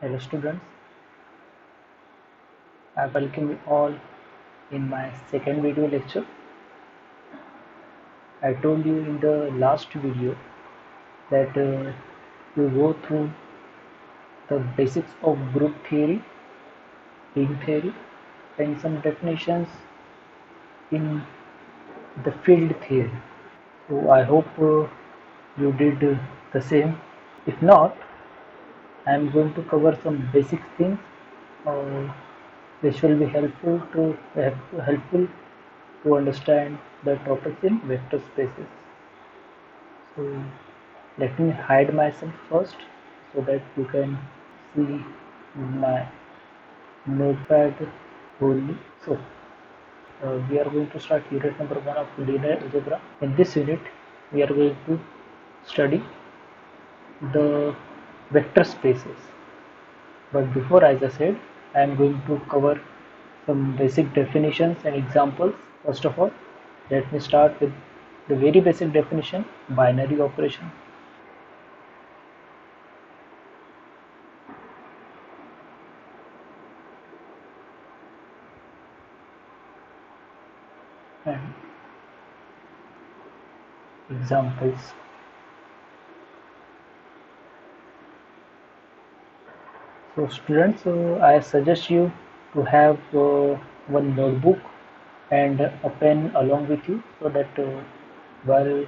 Hello students, I welcome you all in my second video lecture. I told you in the last video that we go through the basics of group theory, ring theory, and some definitions in the field theory. So I hope you did the same. If not, I am going to cover some basic things uh, which will be helpful to understand the topics in vector spaces. So let me hide myself first so that you can see my notepad wholly. So we are going to start unit number 1 of linear algebra. In this unit, we are going to study the vector spaces. But before, as I said, I am going to cover some basic definitions and examples. First of all, let me start with the very basic definition, binary operation. And examples. So students, I suggest you to have one notebook and a pen along with you so that while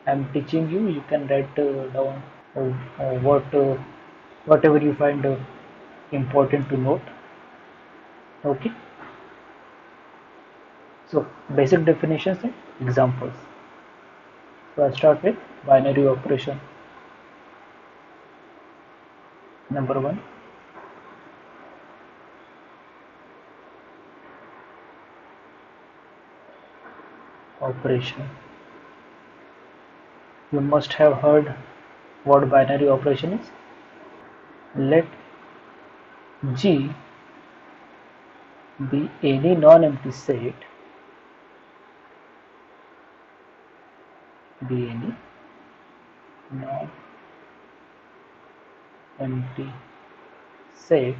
I'm teaching you, you can write down whatever you find important to note. Okay. So basic definitions and examples. So I start with binary operation. Number one, operation. You must have heard what binary operation is. Let G be any non-empty set, be any non-empty set,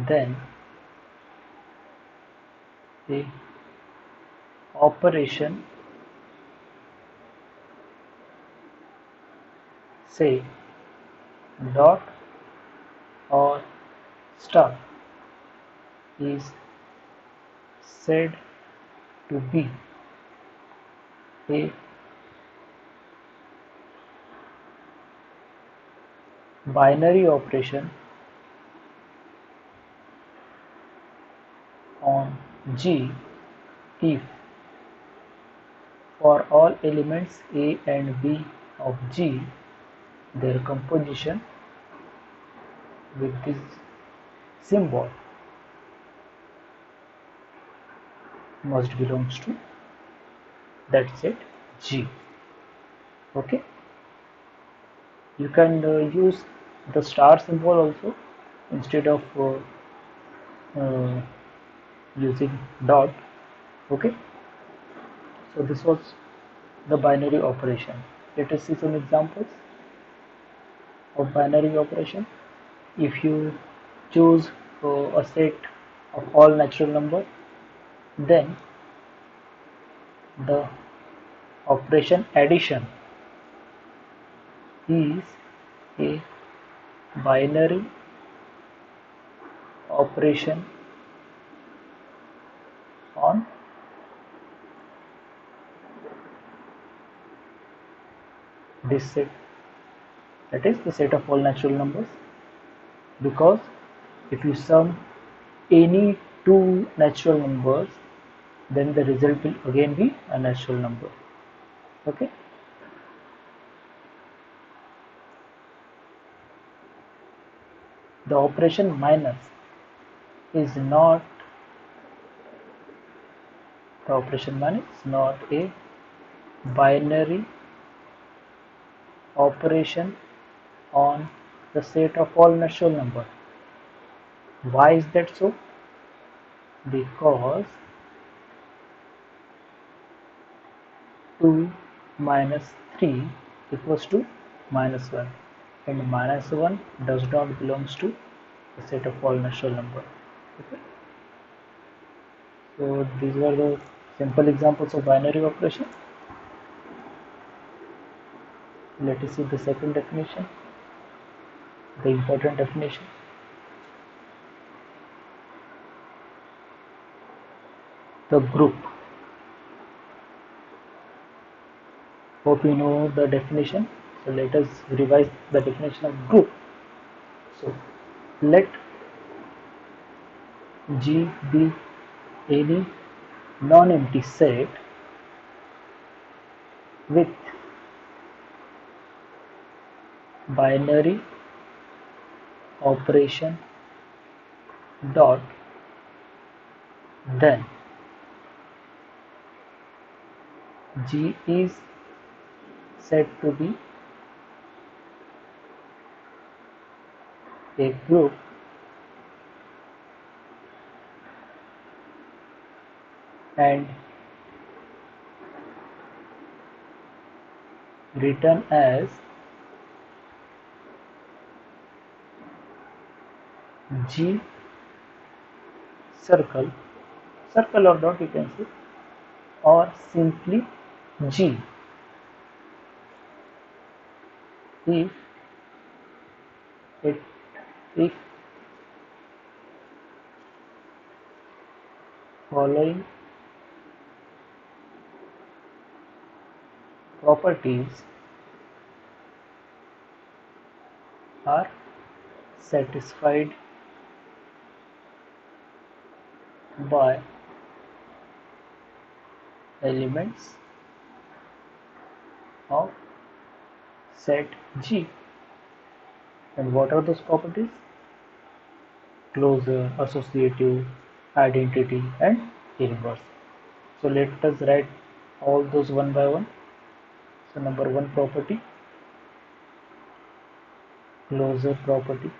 then the operation, say dot or star, is said to be a binary operation on G if for all elements A and B of G, their composition with this symbol must belongs to that set G. Okay, you can use the star symbol also instead of uh, using dot. Okay, so this was the binary operation. Let us see some examples of binary operation. If you choose a set of all natural numbers, then the operation addition is a binary operation on this set, that is the set of all natural numbers, because if you sum any two natural numbers, then the result will again be a natural number. Okay, the operation minus is not a binary operation on the set of all natural numbers. Why is that so? Because 2 minus 3 equals to minus 1. and minus 1 does not belongs to a set of all natural number. Okay, so these were the simple examples of binary operation. Let us see the second definition, the important definition. The group. Hope you know the definition. So let us revise the definition of group. So let G be any non-empty set with binary operation dot, then G is said to be a group and written as G circle, circle or dot you can say, or simply G if it if following properties are satisfied by elements of set G. And what are those properties? Closure, associative, identity, and inverse. So let us write all those one by one. So number one property, closure property.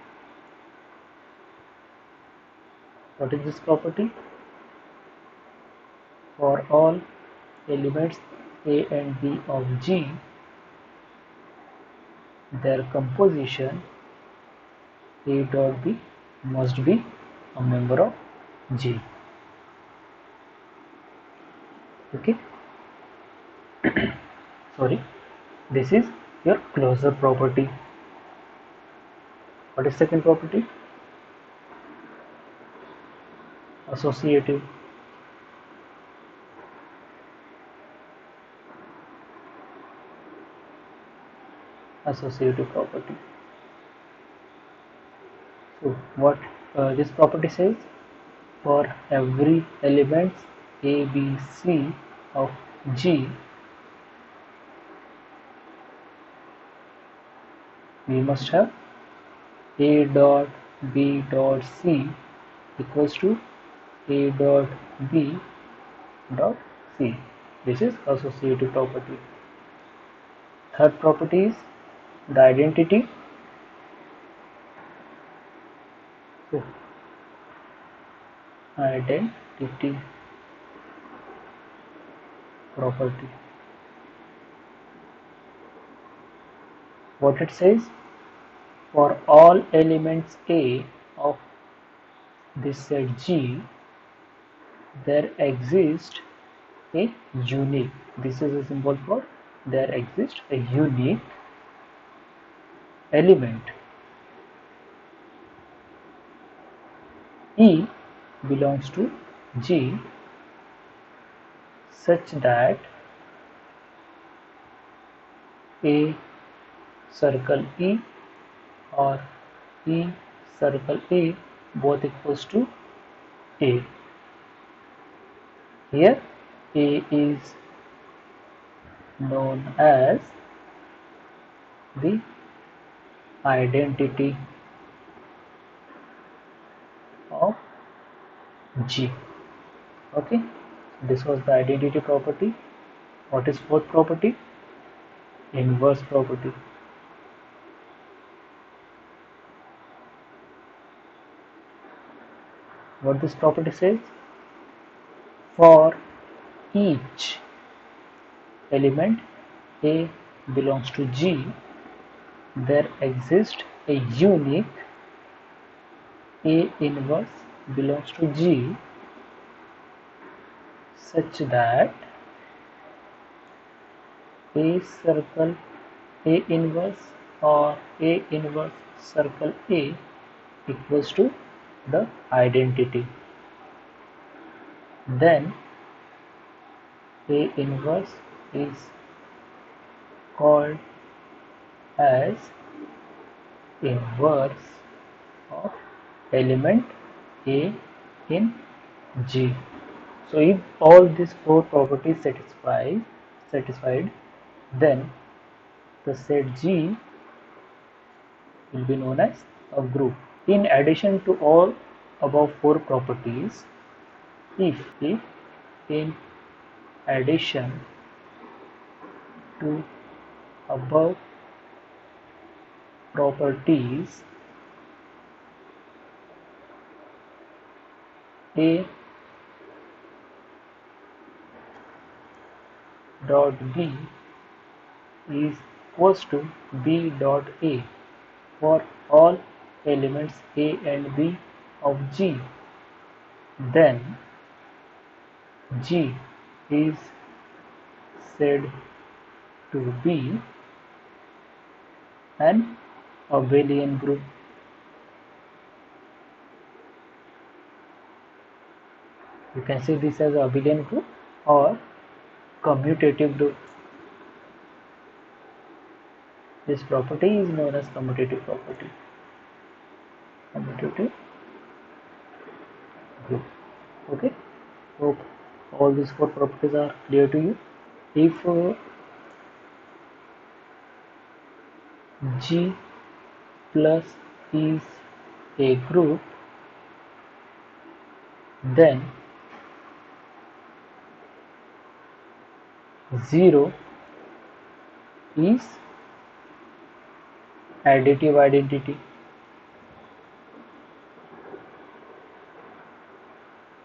What is this property? For all elements A and B of G, their composition A dot B must be a member of G. Okay, sorry, this is your closure property. What is second property? Associative. Associative property. So what this property says, for every element A, B, C of G, we must have A dot B dot C equals to A dot B dot C. This is associative property. Third property is the identity. So identity property. What it says, for all elements A of this set G, there exists a unique, this is a symbol for there exists a unique element. E belongs to G such that A circle E or E circle A both equals to A. Here A is known as the identity of G. Okay, this was the identity property. What is fourth property? Inverse property. What this property says, for each element A belongs to G, there exists a unique A inverse belongs to G such that A circle A inverse or A inverse circle A equals to the identity. Then A inverse is called as inverse of element A in G. So if all these four properties satisfied, then the set G will be known as a group. In addition to all above four properties, if in addition to above properties A dot B is equals to B dot A for all elements A and B of G, then G is said to be an abelian group. You can see this as abelian group or commutative group. This property is known as commutative property. Commutative group. Okay. Hope all these four properties are clear to you. If G plus is a group, then 0 is additive identity.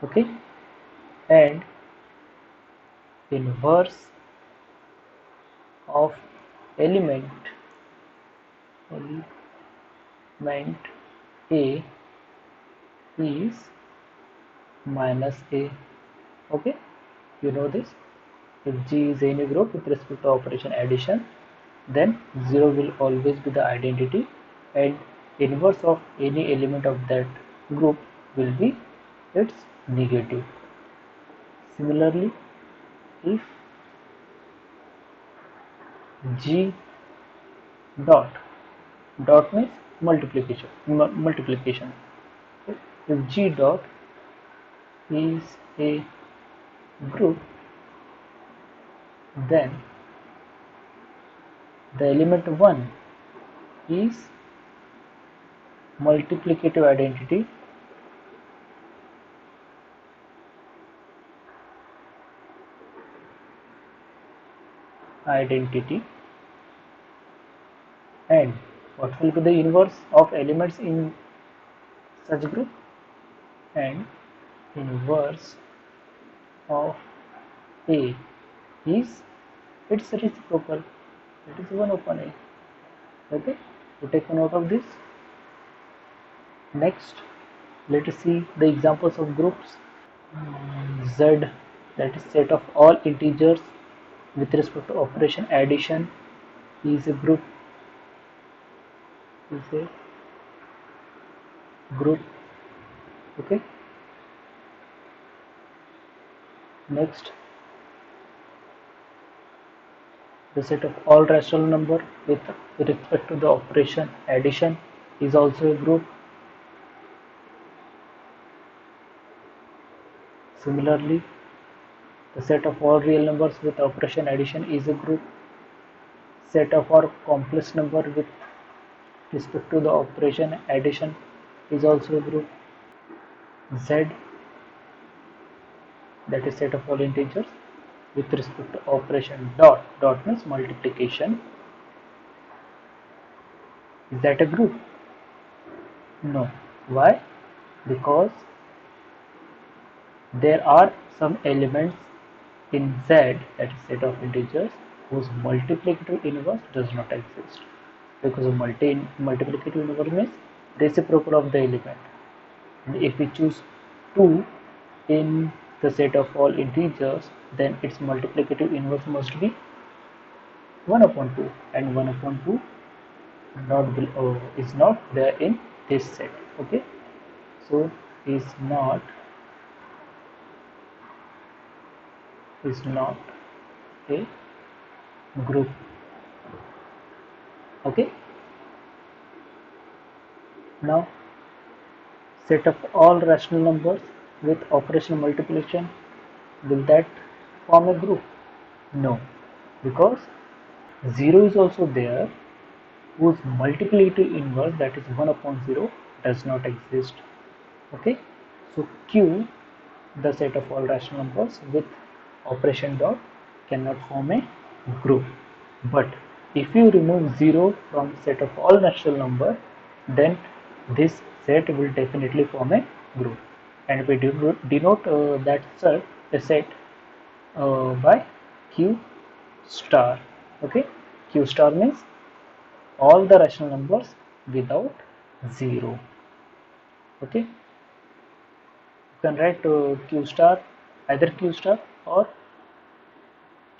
Okay, and inverse of element A is minus A. Okay, you know this. If G is any group with respect to operation addition, then 0 will always be the identity, and inverse of any element of that group will be its negative. Similarly, if G dot means multiplication. If G dot is a group, then the element 1 is multiplicative identity and what will be the inverse of elements in such group? And inverse of A is its reciprocal, it is 1 upon A. Okay, so take note of this. Next, let us see the examples of groups. Z, that is set of all integers with respect to operation addition, is a group. Okay. Next, the set of all rational number with respect to the operation addition is also a group. Similarly, the set of all real numbers with operation addition is a group. Set of all complex number with respect to the operation addition is also a group. Z, that is set of all integers with respect to operation dot means multiplication. Is that a group? No. Why? Because there are some elements in Z, that is set of integers, whose multiplicative inverse does not exist. because of multiplicative inverse means reciprocal of the element. And if we choose 2 in the set of all integers, then its multiplicative inverse must be 1 upon 2, and 1 upon 2 is not there in this set. Okay, so is not a group. Okay, now set of all rational numbers with operational multiplication, will that form a group? No, because 0 is also there whose multiplicative inverse, that is 1 upon 0, does not exist. Okay, so Q, the set of all rational numbers with operation dot, cannot form a group. But if you remove 0 from set of all natural number, then this set will definitely form a group, and we denote that set by Q star. Okay, Q star means all the rational numbers without 0. Okay, you can write Q star, either Q star or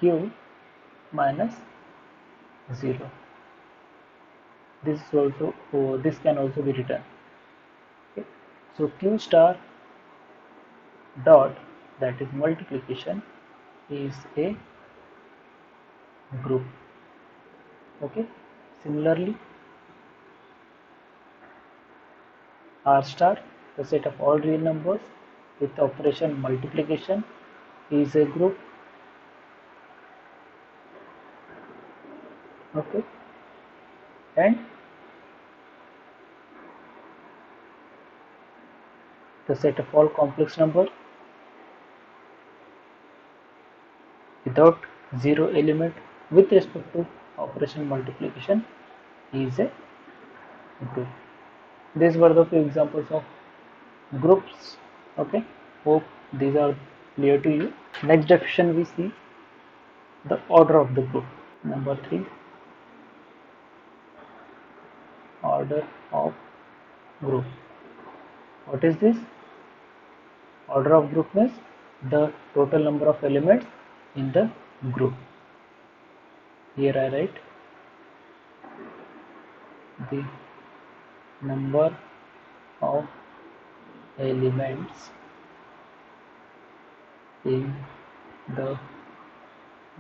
Q minus 0. This can also be written. Okay, so Q star dot, that is multiplication, is a group. Okay, similarly R star, the set of all real numbers with operation multiplication, is a group. Okay, and the set of all complex numbers without 0 element with respect to operation multiplication is a group. These were the few examples of groups. Okay, hope these are clear to you. Next definition we see the order of the group. Number 3, order of group. What is this? Order of group means the total number of elements in the group. Here I write the number of elements in the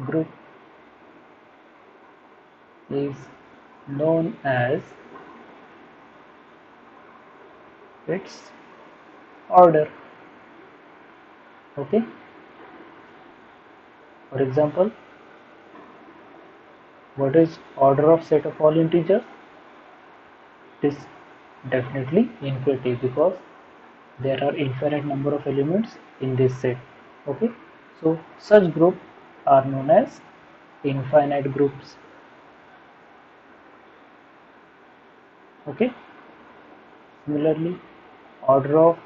group is known as its order. Okay, for example, what is order of set of all integers? It is definitely infinity, because there are infinite number of elements in this set. Okay, so such groups are known as infinite groups. Okay, similarly order of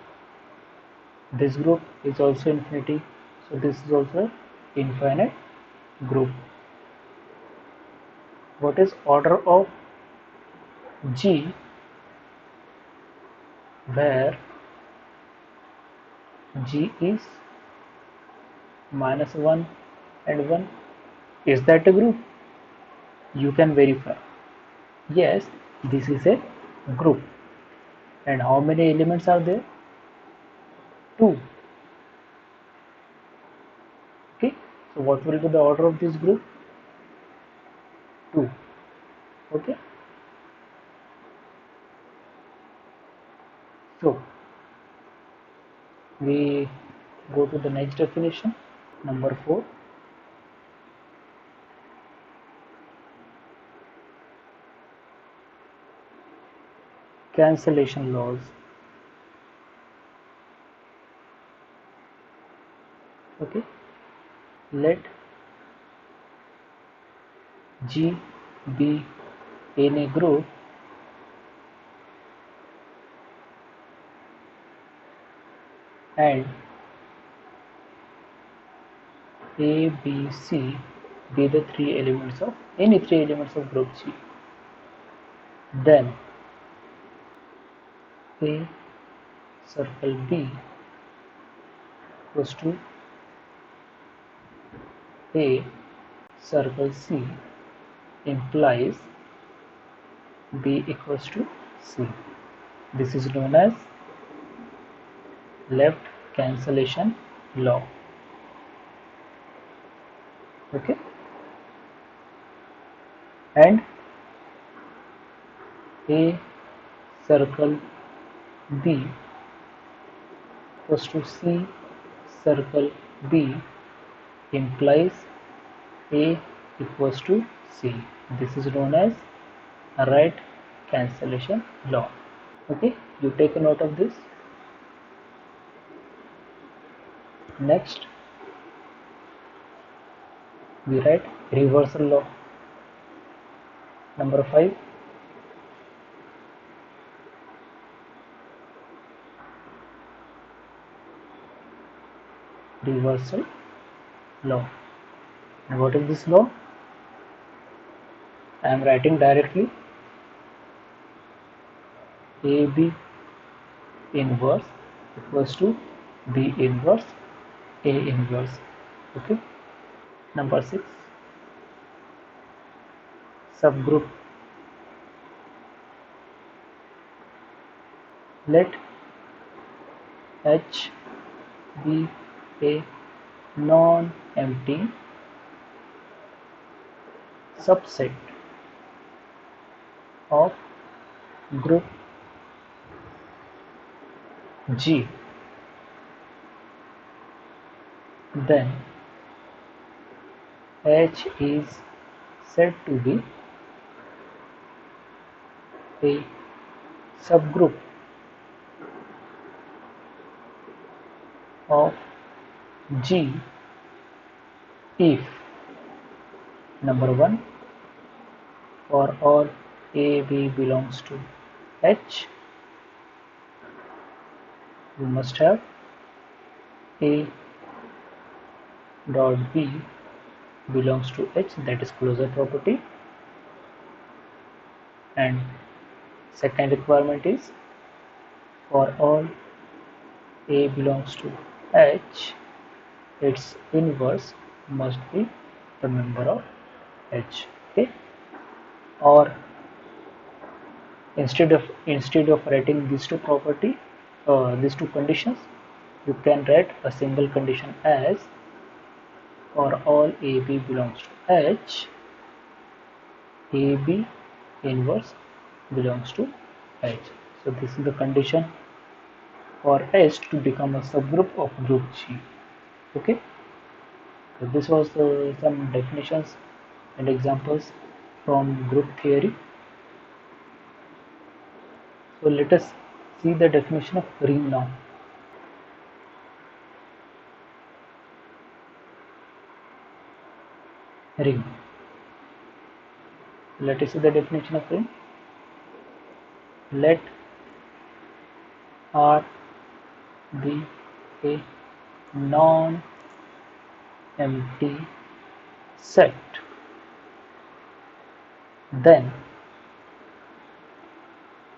this group is also infinity, so this is also infinite group. What is order of G, where G is minus 1 and 1? Is that a group? You can verify. Yes, this is a group. And how many elements are there? 2. Okay, so what will be the order of this group? 2. Okay, so we go to the next definition. Number 4, cancellation laws. Okay, let G be in a group and A, B, C be the 3 elements of any 3 elements of group G. then A circle B equals to A circle C implies B equals to C. This is known as left cancellation law. Okay, and A circle B equals to C circle B implies A equals to C. This is known as right cancellation law. Okay, you take a note of this. Next, we write reversal law. Number 5. Reversal law. And what is this law? I am writing directly AB inverse equals to B inverse A inverse. Okay. Number 6. Subgroup. Let H be a non-empty subset of group G, then H is said to be a subgroup of G if number 1, for all A, B belongs to H, we must have A dot B belongs to H, that is closure property. And second requirement is for all A belongs to H, its inverse must be the member of H. Okay, or instead of writing these two these two conditions, you can write a single condition as for all AB belongs to H, AB inverse belongs to H. So this is the condition for H to become a subgroup of group G. Okay, so this was some definitions and examples from group theory. So let us see the definition of ring now. Ring. Let us see the definition of ring. Let R be a non-empty set, then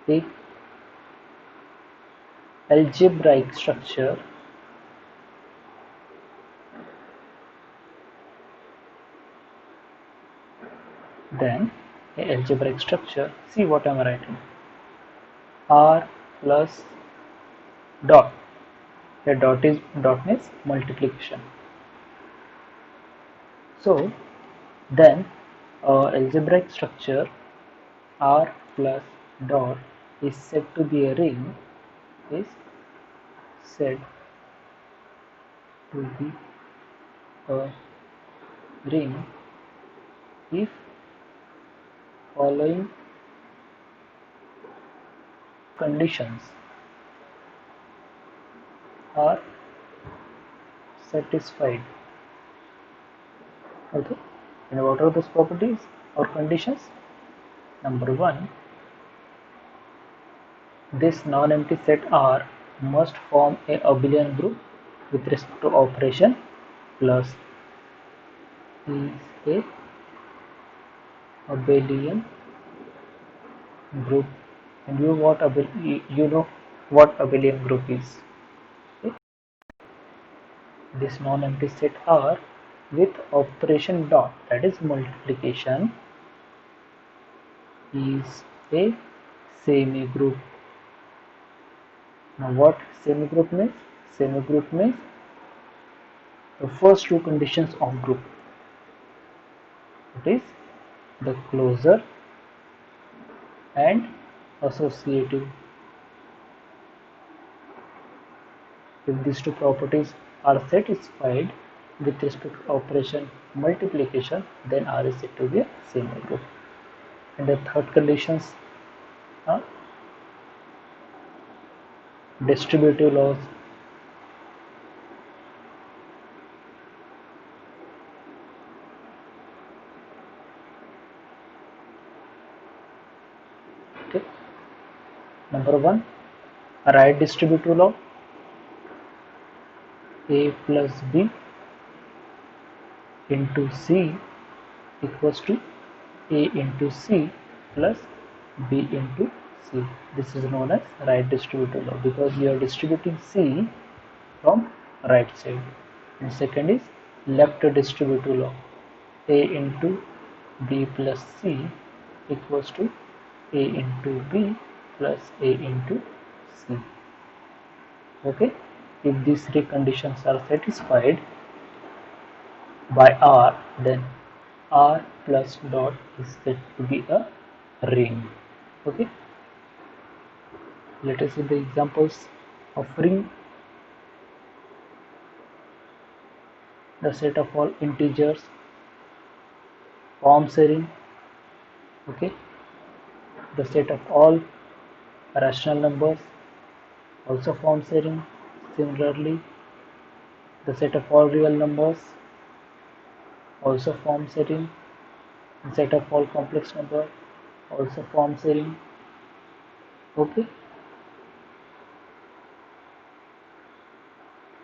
the algebraic structure see what I am writing, R plus dot, the dot means multiplication. So then algebraic structure R plus dot is said to be a ring, is said to be a ring if following conditions are satisfied. Okay, and what are those properties or conditions? Number 1, this non-empty set R must form a abelian group with respect to operation plus is a abelian group, and you know what abelian group is. Okay? This non-empty set R with operation dot, that is multiplication, is a semi-group. Now what semi-group means? Semi-group means the first two conditions of group. It is the closure and associative. If these two properties are satisfied with respect to operation multiplication, then R is said to be a semi-group. And the third conditions are distributive laws. Okay. Number one, right distributive law. A plus B into C equals to A into C plus B into C. This is known as right distributive law because you are distributing C from right side. And second is left distributive law. A into B plus C equals to A into B plus A into C. Okay, if these three conditions are satisfied by R, then R plus dot is said to be a ring. Okay, let us see the examples of ring. The set of all integers forms a ring. Okay, the set of all rational numbers also forms a ring. Similarly, the set of all real numbers also forms a ring. The set of all complex numbers also forms a ring. Okay,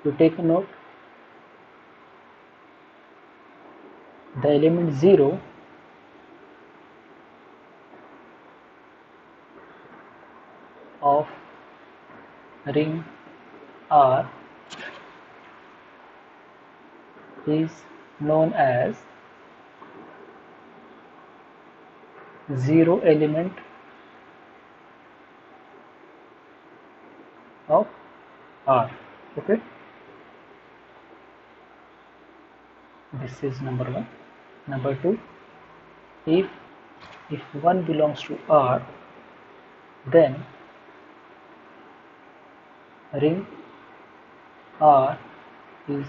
you take a note. The element 0 of ring R is known as zero element of R. Okay, this is number one. Number two, if 1 belongs to R, then ring R is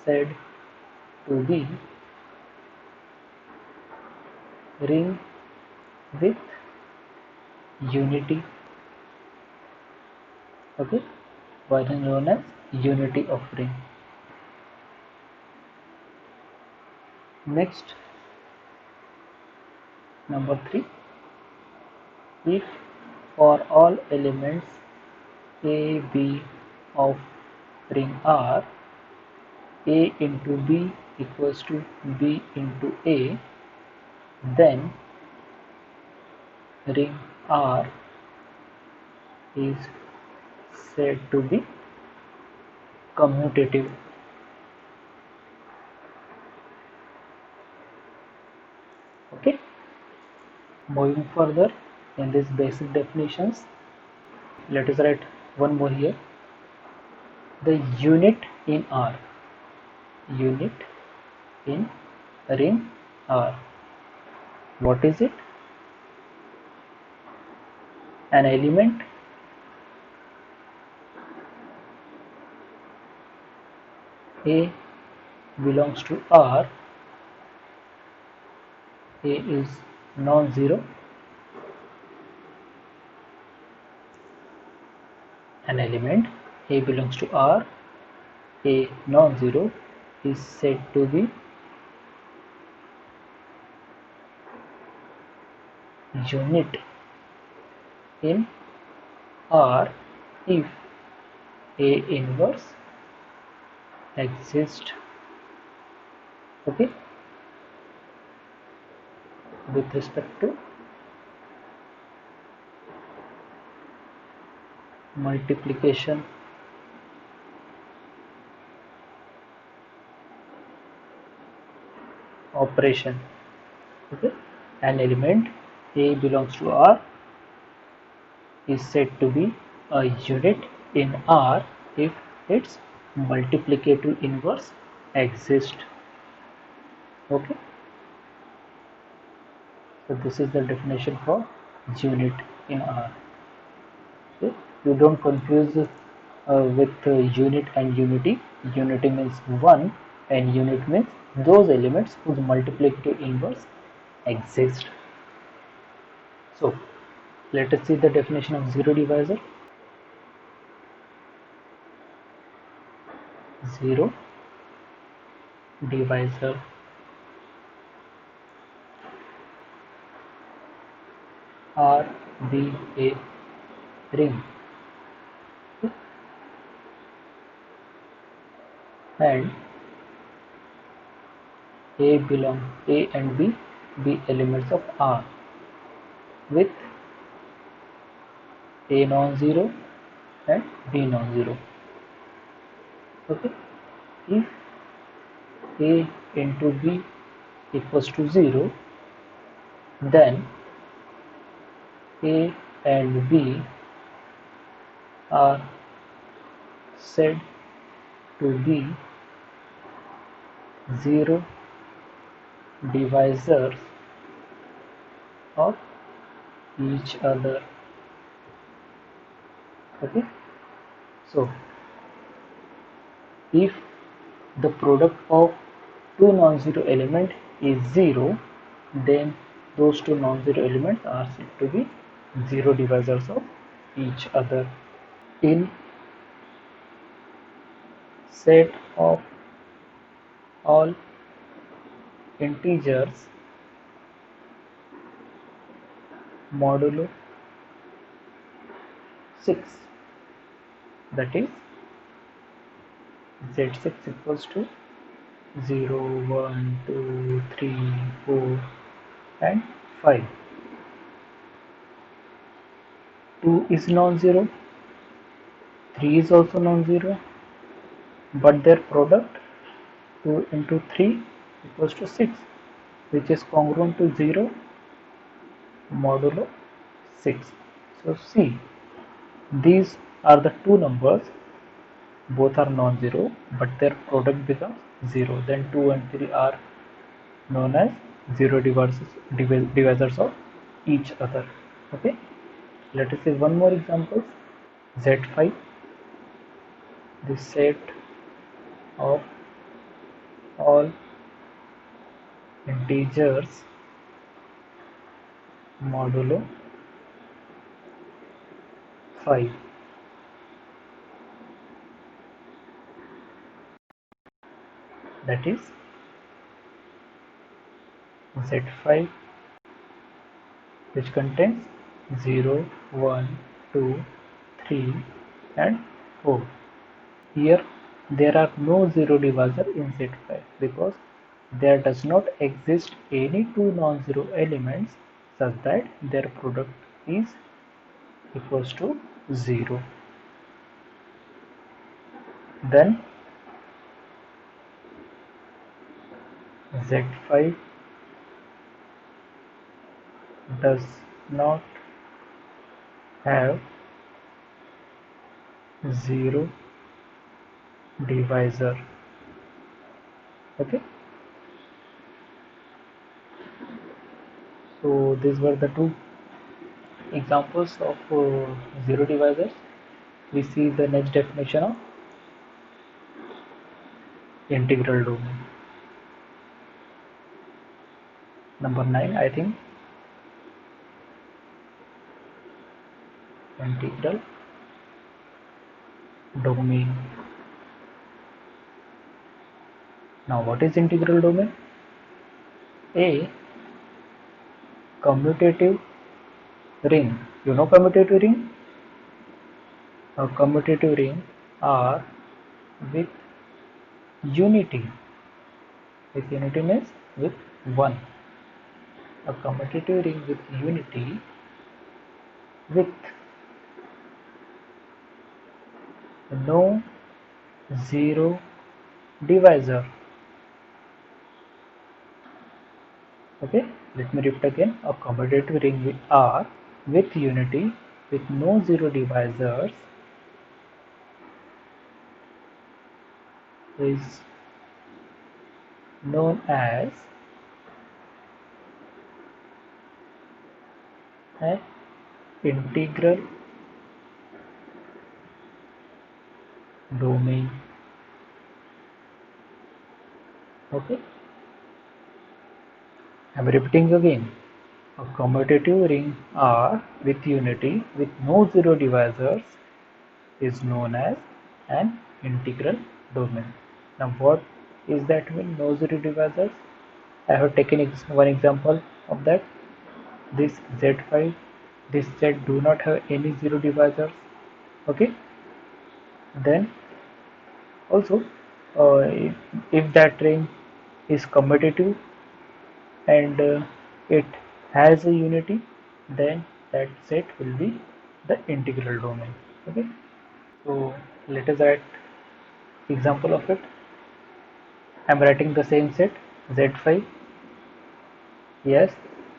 said to be ring with unity. Okay, what is known as unity of ring. Next, number three, if for all elements A, B of ring R, A into B equals to B into A, then ring R is said to be commutative. Okay, moving further in these basic definitions, let us write one more here. The unit in R, unit in ring R, what is it? An element A belongs to R, A is non-zero, an element A belongs to R, A non-zero is said to be unit in R if A inverse exists. Okay, with respect to multiplication operation. Okay, an element A belongs to R is said to be a unit in R if its multiplicative inverse exists. Okay, so this is the definition for unit in R. Okay? You don't confuse with unit and unity. Unity means one and unit means those elements whose multiplicative inverse exist. So let us see the definition of zero divisor. Zero divisor R be a ring and A and B be elements of R with A non-zero and B non-zero. Okay, if A into B equals to 0, then A and B are said to be zero divisors of each other. Okay, so if the product of two non-zero elements is 0, then those two non-zero elements are said to be zero divisors of each other. In set of all integers modulo 6, that is z6 equals to 0, 1, 2, 3, 4 and 5. 2 is non-zero, 3 is also non-zero, but their product 2 into 3 equals to 6, which is congruent to 0 modulo 6. So see, these are the two numbers, both are non-zero, but their product becomes 0. Then 2 and 3 are known as zero divisors of each other. Okay, let us see one more example. Z5, the set of all integers modulo 5, that is Z5, which contains 0, 1, 2, 3 and 4. Here there are no zero divisor in Z5 because there does not exist any two non-zero elements such that their product is equals to 0. Then Z5 does not have zero divisor. Okay, so these were the two examples of zero divisors. We see the next definition of integral domain. Number 9, I think. Integral domain. Now what is integral domain? A commutative ring. You know commutative ring? A commutative ring are with unity. With unity means with 1. A commutative ring with unity with no zero divisor. Okay, let me repeat again. A commutative ring with R with unity with no zero divisors is known as an integral domain. Okay, I'm repeating again. A commutative ring R with unity with no zero divisors is known as an integral domain. Now what is that mean, no zero divisors? I have taken one example of that. This Z5, this Z do not have any zero divisors. Okay, then also if that ring is commutative and it has a unity, then that set will be the integral domain. Okay, so let us write example of it. I am writing the same set Z5. Yes,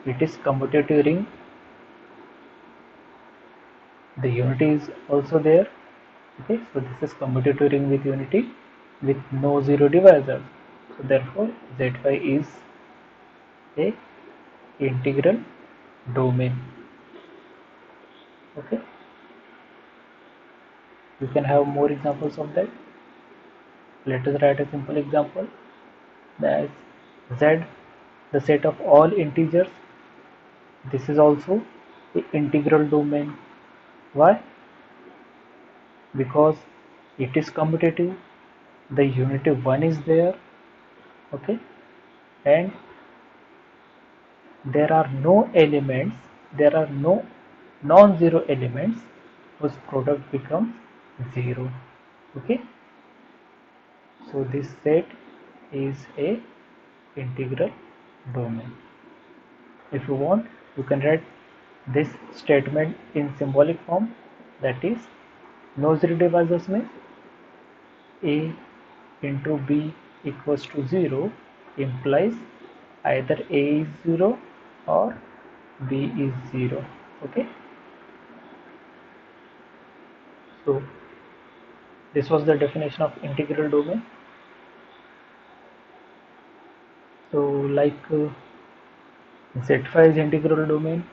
it is commutative ring. The unity is also there. Okay, so this is commutative ring with unity with no zero divisor. So therefore Z5 is a integral domain. Okay, you can have more examples of that. Let us write a simple example. That Z, the set of all integers. This is also the integral domain. Why? Because it is commutative. The unity 1 is there. Okay, and there are no elements, there are no non-zero elements whose product becomes 0. Okay, so this set is a integral domain. If you want, you can write this statement in symbolic form, that is no zero divisors means a into b equals to 0 implies either a is 0 or b is 0. Okay, so this was the definition of integral domain. So like Z5 is integral domain,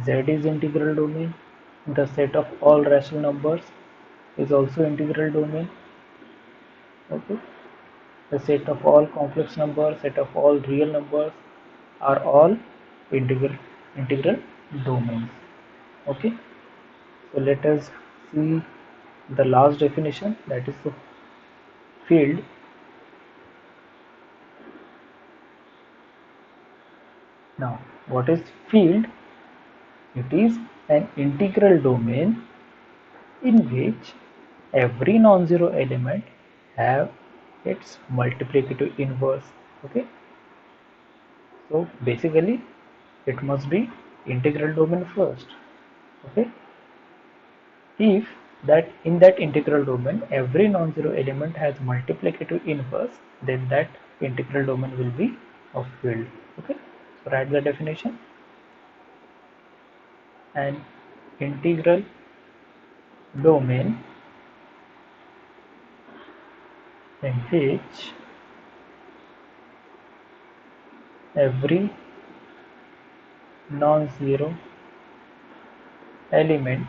Z is integral domain, the set of all rational numbers is also integral domain. Okay, the set of all complex numbers, set of all real numbers are all integral domains. Okay, so let us see the last definition, that is the field. Now what is field? It is an integral domain in which every non-zero element have its multiplicative inverse. Okay, so basically it must be integral domain first. Okay, if that in that integral domain every non-zero element has multiplicative inverse, then that integral domain will be of field. Okay, so write the definition. An integral domain in which every non-zero element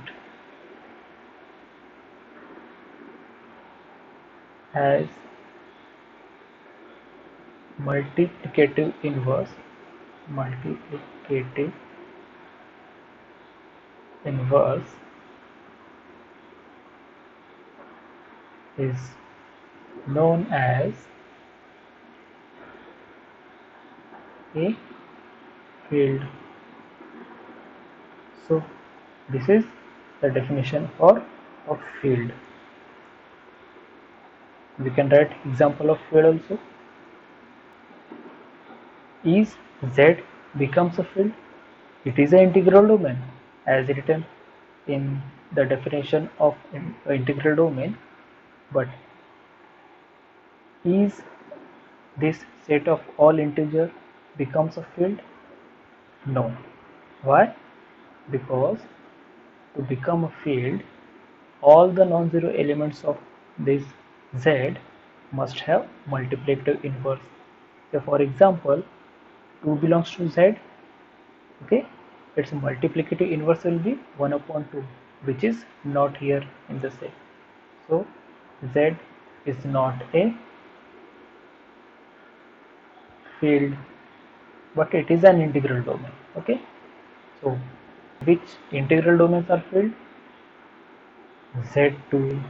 has multiplicative inverse is known as a field. So this is the definition for a field. We can write example of field also. Is Z becomes a field? It is an integral domain as written in the definition of integral domain. But is this set of all integer becomes a field? No. Why? Because to become a field, all the non-zero elements of this Z must have multiplicative inverse. So for example, 2 belongs to Z, okay, its multiplicative inverse will be 1 upon 2, which is not here in the set. So Z is not a field, but it is an integral domain. Okay, so which integral domains are filled? Z2,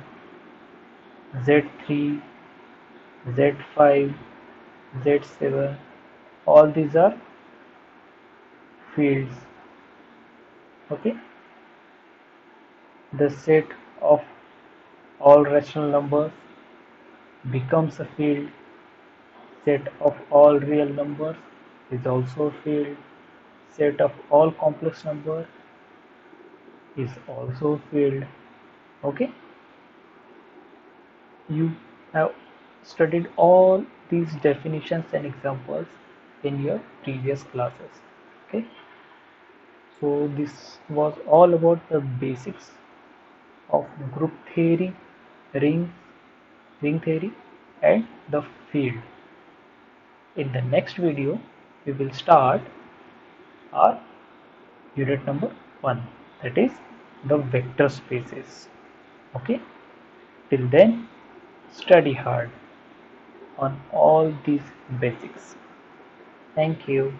Z3, Z5, Z7, all these are fields. Okay, the set of all rational numbers becomes a field. Set of all real numbers is also a field. Set of all complex numbers is also a field. Okay, you have studied all these definitions and examples in your previous classes. Okay, so this was all about the basics of group theory, ring theory, and the field. In the next video, we will start our unit number 1, that is the vector spaces. Okay, till then, study hard on all these basics. Thank you.